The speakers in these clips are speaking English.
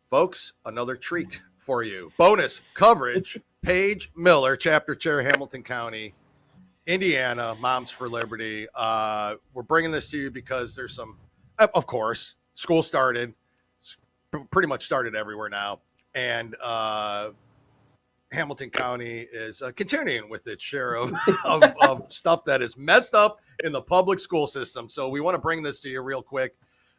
folks, another treat for you. Bonus coverage. Paige Miller, chapter chair, Hamilton County, Indiana, Moms for Liberty. We're bringing this to you because there's some, of course, school started, pretty much started everywhere now. And Hamilton County is continuing with its share of stuff that is messed up in the public school system. So we want to bring this to you real quick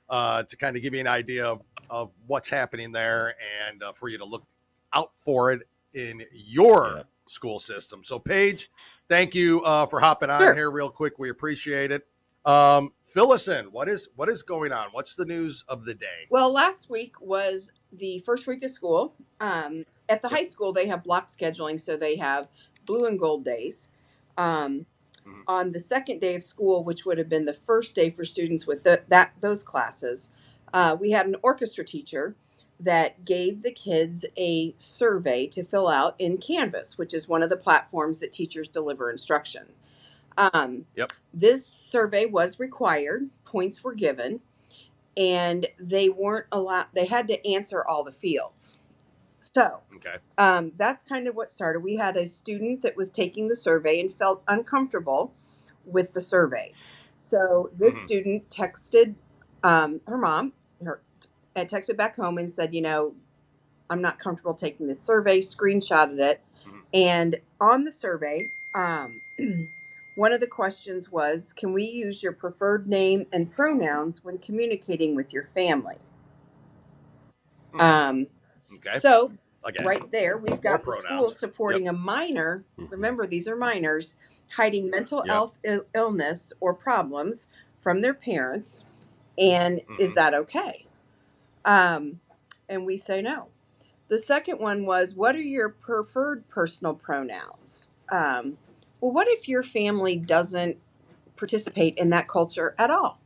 to kind of give you an idea of what's happening there and for you to look out for it in your school system. So Paige, thank you for hopping on here real quick. We appreciate it. Fill us in. What is going on? What's the news of the day? Well, last week was the first week of school. At the high school, they have block scheduling, so they have blue and gold days. On the second day of school, which would have been the first day for students with those classes, we had an orchestra teacher that gave the kids a survey to fill out in Canvas, which is one of the platforms that teachers deliver instruction. This survey was required. Points were given. And they weren't allowed, they had to answer all the fields. So that's kind of what started. We had a student that was taking the survey and felt uncomfortable with the survey. So this student texted her mom, and texted back home and said, I'm not comfortable taking this survey, screenshotted it. And on the survey, one of the questions was, can we use your preferred name and pronouns when communicating with your family? So right there, we've got the school supporting a minor. Remember, these are minors hiding mental illness or problems from their parents. And is that okay? And we say no. The second one was, what are your preferred personal pronouns? Well, what if your family doesn't participate in that culture at all?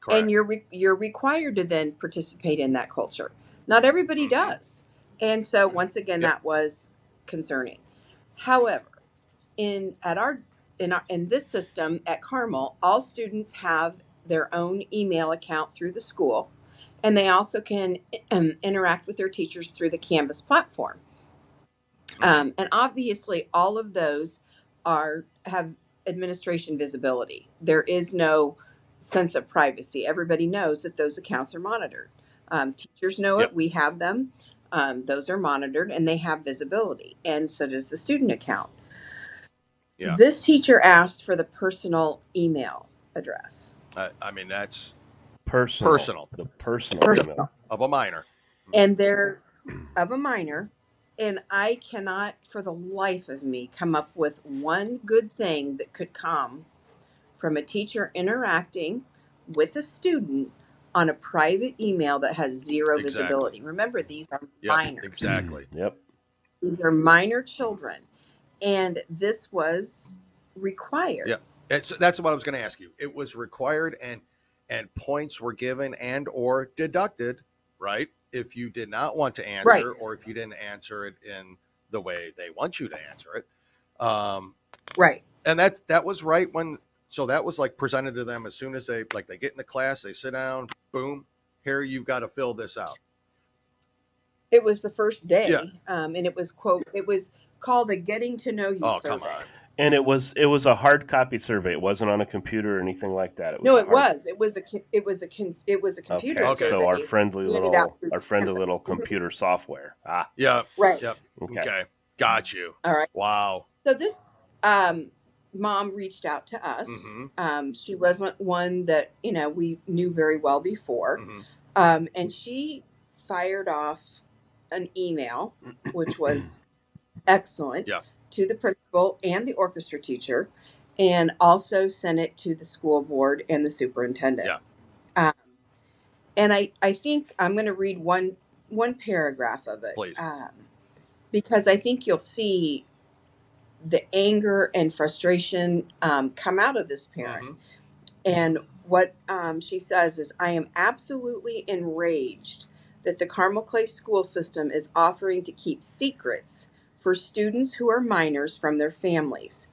Correct. And you're required to then participate in that culture. Not everybody does. And so once again, that was concerning. However, in this system at Carmel, all students have their own email account through the school, and they also can interact with their teachers through the Canvas platform. And obviously, all of those have administration visibility. There is no sense of privacy. Everybody knows that those accounts are monitored. Teachers know it. We have them. Those are monitored, and they have visibility. And so does the student account. This teacher asked for the personal email address. I mean, that's personal. The personal email of a minor. And they're of a minor. And I cannot, for the life of me, come up with one good thing that could come from a teacher interacting with a student on a private email that has zero visibility. Remember, these are minors. Exactly. These are minor children. And this was required. That's what I was going to ask you. It was required, and points were given and or deducted, right? If you did not want to answer, or if you didn't answer it in the way they want you to answer it. And that was right so that was like presented to them as soon as they get in the class, they sit down, boom, here, you've got to fill this out. It was the first day. And it was called a getting to know you survey. Come on. And it was a hard copy survey. It wasn't on a computer or anything like that. It was a computer survey. So our friendly little computer software. Okay. Got you. All right. Wow. So this mom reached out to us. She wasn't one that we knew very well before, and she fired off an email, which was excellent. To the principal and the orchestra teacher, and also sent it to the school board and the superintendent. And I think I'm going to read one paragraph of it. Please. Because I think you'll see the anger and frustration come out of this parent. And what she says is, I am absolutely enraged that the Carmel Clay school system is offering to keep secrets for students who are minors from their families.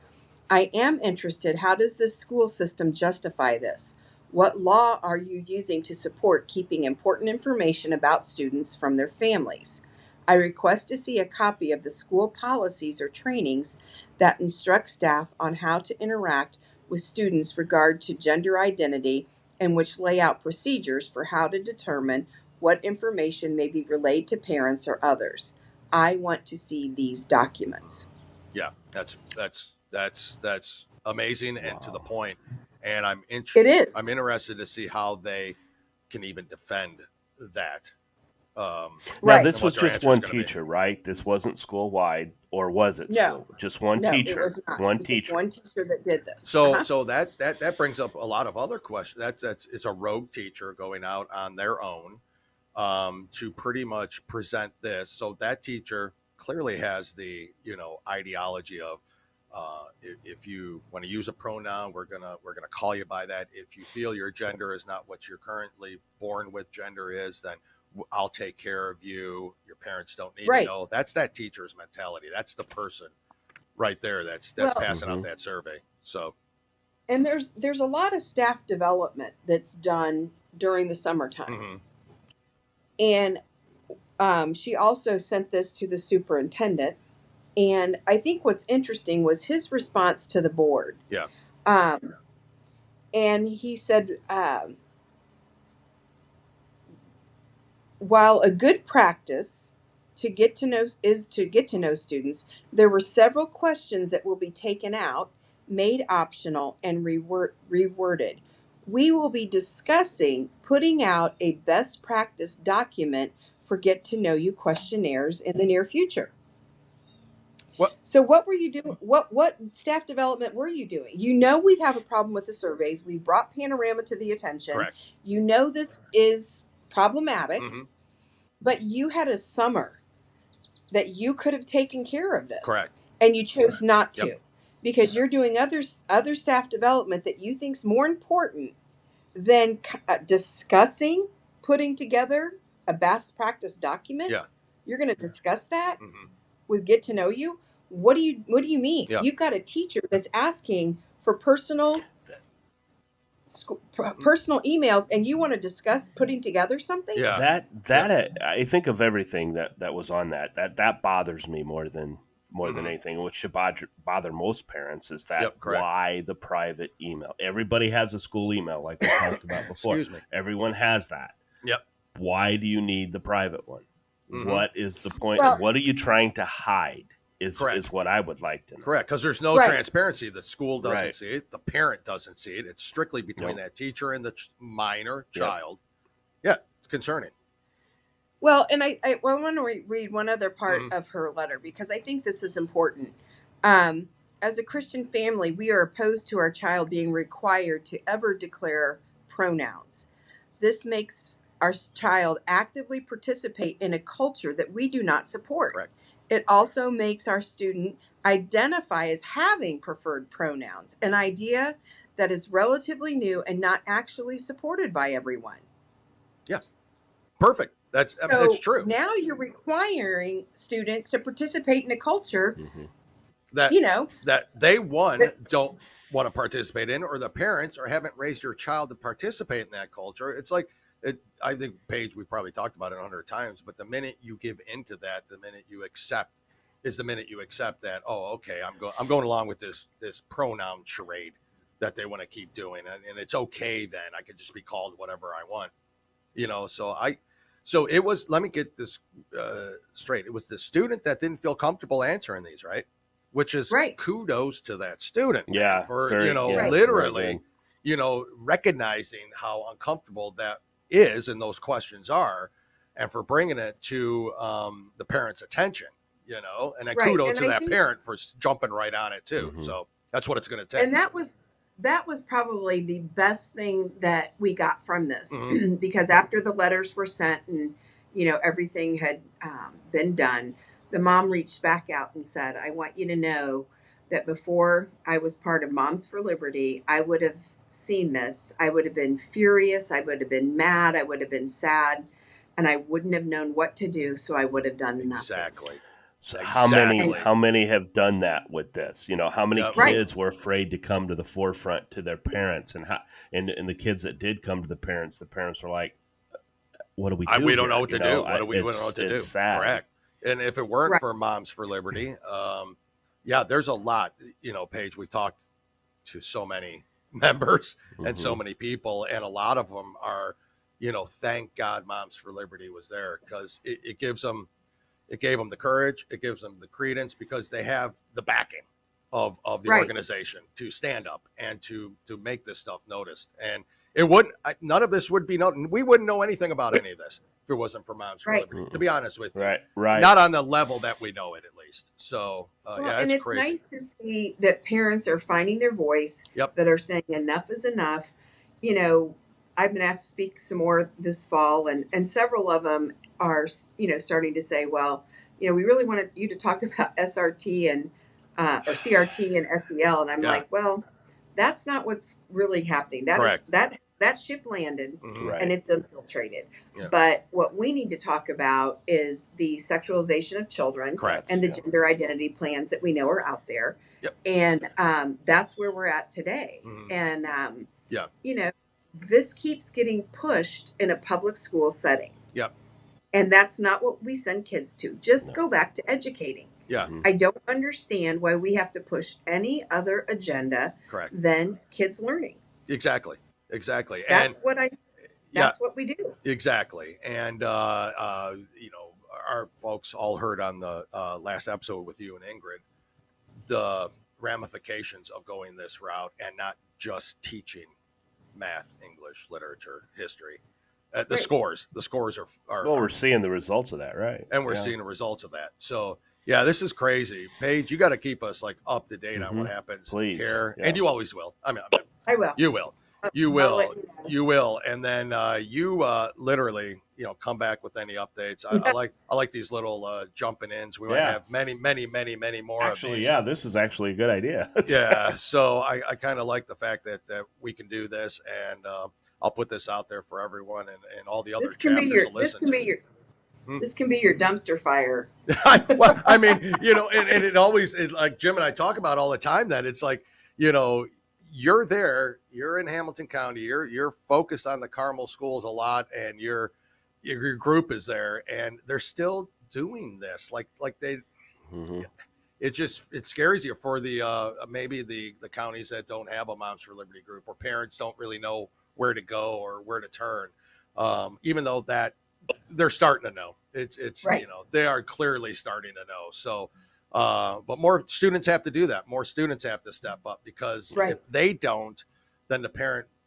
I am interested, how does this school system justify this? What law are you using to support keeping important information about students from their families? I request to see a copy of the school policies or trainings that instruct staff on how to interact with students regard to gender identity and which lay out procedures for how to determine what information may be relayed to parents or others. I want to see these documents. Yeah, that's amazing and to the point. And It is. I'm interested to see how they can even defend that. Now, Right. this and was what their just answer is one going to be. teacher, right? This wasn't school wide, or was it No, school? Just one no, it teacher. was not. One It was teacher. one teacher that did this. So that brings up a lot of other questions. It's a rogue teacher going out on their own to pretty much present this. So that teacher clearly has the ideology of if you want to use a pronoun, we're gonna call you by that. If you feel your gender is not what you're currently born with gender is, then I'll take care of you. Your parents don't need to know. That's that teacher's mentality. That's the person right there that's passing out that survey. So, and there's a lot of staff development that's done during the summertime. And she also sent this to the superintendent. And I think what's interesting was his response to the board. Yeah. And he said, while a good practice to get to know students, there were several questions that will be taken out, made optional, and reworded. We will be discussing putting out a best practice document for get to know you questionnaires in the near future. So what were you doing? What staff development were you doing? We have a problem with the surveys. We brought Panorama to the attention. Correct. This is problematic. But you had a summer that you could have taken care of this. Correct. And you chose not to because you're doing other staff development that you think's more important than discussing putting together a best practice document. Yeah. You're going to discuss that with get to know you. What do you mean? Yeah. You've got a teacher that's asking for personal emails, and you want to discuss putting together something? Yeah. That I think of everything that was on that bothers me more than anything, which should bother most parents is that why the private email. Everybody has a school email like we talked about before. Excuse me. Everyone has that. Yep. Why do you need the private one? What is the point? What are you trying to hide? Is what I would like to know. Correct, because there's no transparency. The school doesn't see it. The parent doesn't see it. It's strictly between that teacher and the minor child. Yeah, it's concerning. Well, and I want to read one other part of her letter because I think this is important. As a Christian family, we are opposed to our child being required to ever declare pronouns. This makes our child actively participate in a culture that we do not support. Correct. It also makes our student identify as having preferred pronouns, an idea that is relatively new and not actually supported by everyone. Yeah, perfect. That's true. Now you're requiring students to participate in a culture that they don't want to participate in, or the parents or haven't raised your child to participate in that culture. It's like I think, Paige, we probably talked about it 100 times, but the minute you give into that, the minute you accept that, oh, okay, I'm going along with this pronoun charade that they want to keep doing, and it's okay then. I could just be called whatever I want, So it was. Let me get this straight. It was the student that didn't feel comfortable answering these, right? Which is kudos to that student, for literally, recognizing how uncomfortable that is and those questions are, and for bringing it to the parents' attention, and then kudos to that parent for jumping right on it too. So that's what it's going to take. And that was probably the best thing that we got from this because after the letters were sent and everything had been done, the mom reached back out and said, I want you to know that before I was part of Moms for Liberty, I would have seen this. I would have been furious. I would have been mad. I would have been sad. And I wouldn't have known what to do. So I would have done nothing. Exactly. So exactly. how many have done that with this? You know, how many kids were afraid to come to the forefront to their parents, and the kids that did come to the parents were like, "What do we do? We don't here? know what to do. We don't know what to do." Sad. Correct. And if it weren't for Moms for Liberty, there's a lot. You know, Paige, we've talked to so many members and so many people, and a lot of them are, you know, thank God Moms for Liberty was there, because it gave them the courage, it gives them the credence, because they have the backing of the organization to stand up and to make this stuff noticed. And it wouldn't, none of this would be known. We wouldn't know anything about any of this if it wasn't for Moms for Liberty, to be honest with you. Right. Not on the level that we know it, at least. So, and it's crazy. Nice to see that parents are finding their voice, that are saying enough is enough. You know, I've been asked to speak some more this fall, and several of them are, you know, starting to say, well, you know, we really wanted you to talk about SRT and or CRT and SEL. And I'm like, well, that's not what's really happening. That ship landed and it's infiltrated. But what we need to talk about is the sexualization of children and the gender identity plans that we know are out there. And that's where we're at today. And, you know, this keeps getting pushed in a public school setting. And that's not what we send kids to. Just go back to educating. I don't understand why we have to push any other agenda than kids learning. Exactly. That's what we do. Exactly. And, you know, our folks all heard on the last episode with you and Ingrid, the ramifications of going this route and not just teaching math, English, literature, history. The scores are well, we're seeing the results of that, right? And we're seeing the results of that. So yeah, this is crazy. Paige, you got to keep us like up to date on what happens here, and you always will. I mean, I will. You will. You will. And then you literally, you know, come back with any updates. I like these little jumping ins. We might have many more. Actually, of these. Yeah, this is actually a good idea. So I kind of like the fact that we can do this, and I'll put this out there for everyone and all the other chapters to listen to. This can be your dumpster fire. Well, I mean, you know, and it always, like Jim and I talk about all the time, that it's like, you know, you're there, you're in Hamilton County, you're focused on the Carmel schools a lot, and your group is there, and they're still doing this. Like they, it scares you for the maybe the counties that don't have a Moms for Liberty group, or parents don't really know where to go or where to turn, even though that they're starting to know. It's you know, they are clearly starting to know. So but more students have to do that. More students have to step up, because if they don't, then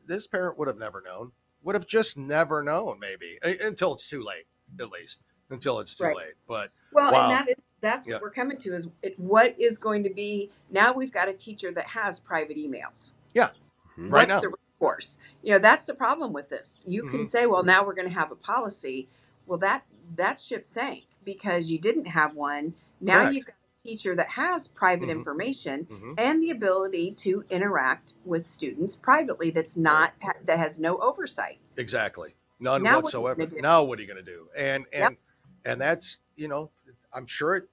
this parent would have never known, would have just never known, maybe until it's too late, at least until it's too late. But and that's what we're coming to, is what is going to be. Now we've got a teacher that has private emails. Right now. The recourse? You know, that's the problem with this. You can say, well, now we're going to have a policy. Well, that ship sank because you didn't have one. Now you've got a teacher that has private information and the ability to interact with students privately. That's not that has no oversight. Exactly, none whatsoever. Now what are you going to do? And that's, you know, I'm sure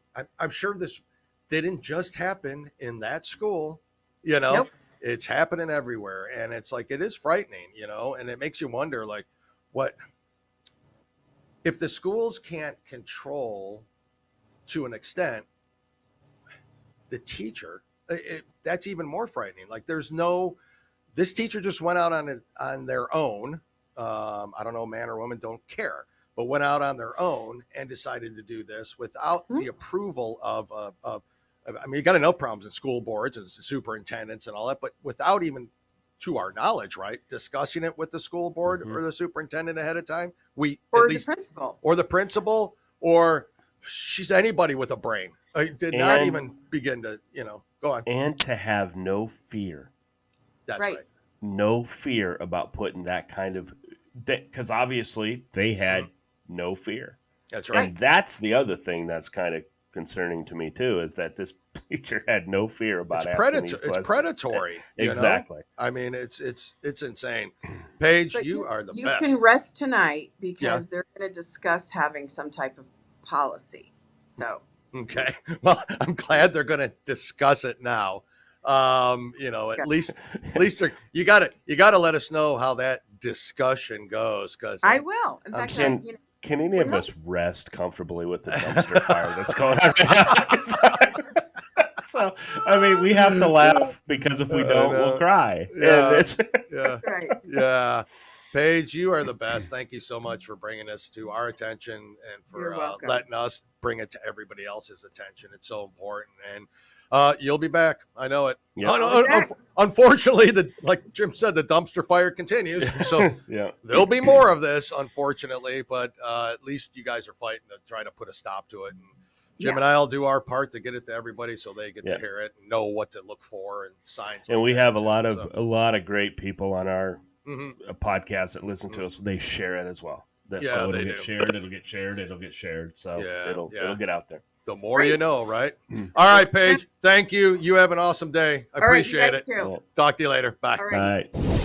this didn't just happen in that school. You know, it's happening everywhere, and it's like, it is frightening. You know, and it makes you wonder, like, what if the schools can't control, to an extent, the teacher? That's even more frightening. Like, this teacher just went out on their own. I don't know, man or woman, don't care, but went out on their own and decided to do this without the approval of I mean, you got enough problems in school boards and superintendents and all that, but without even, to our knowledge, discussing it with the school board or the superintendent ahead of time. Or the principal, or she's anybody with a brain. Not even begin to, you know, go on. And to have no fear. That's right. No fear about putting that kind of, because obviously they had no fear. That's right. And that's the other thing that's kind of concerning to me too, is that this teacher had no fear about asking these questions. It's predatory. Exactly. You know? I mean, it's insane. Paige, you are the best. You can rest tonight, because they're going to discuss having some type of policy. So Okay. Well, I'm glad they're going to discuss it now. At least you got to let us know how that discussion goes. Because I will. In fact, can any of us rest comfortably with the dumpster fire that's going on right now? So, I mean, we have to laugh because if we don't, we'll cry. Yeah. Yeah. Right. Yeah. Paige, you are the best. Thank you so much for bringing this to our attention and for letting us bring it to everybody else's attention. It's so important. And you'll be back. I know it. Yep. Unfortunately, like Jim said, the dumpster fire continues. So there'll be more of this, unfortunately. But at least you guys are fighting to try to put a stop to it. And Jim and I will do our part to get it to everybody so they get to hear it and know what to look for and signs. And we have a lot of great people on our podcast that listen to us. They share it as well. So it'll get shared. It'll get shared. It'll get shared. So it'll get out there. The more you know, right? All right, Paige. Thank you. You have an awesome day. I appreciate it. Too. Talk to you later. Bye. All right.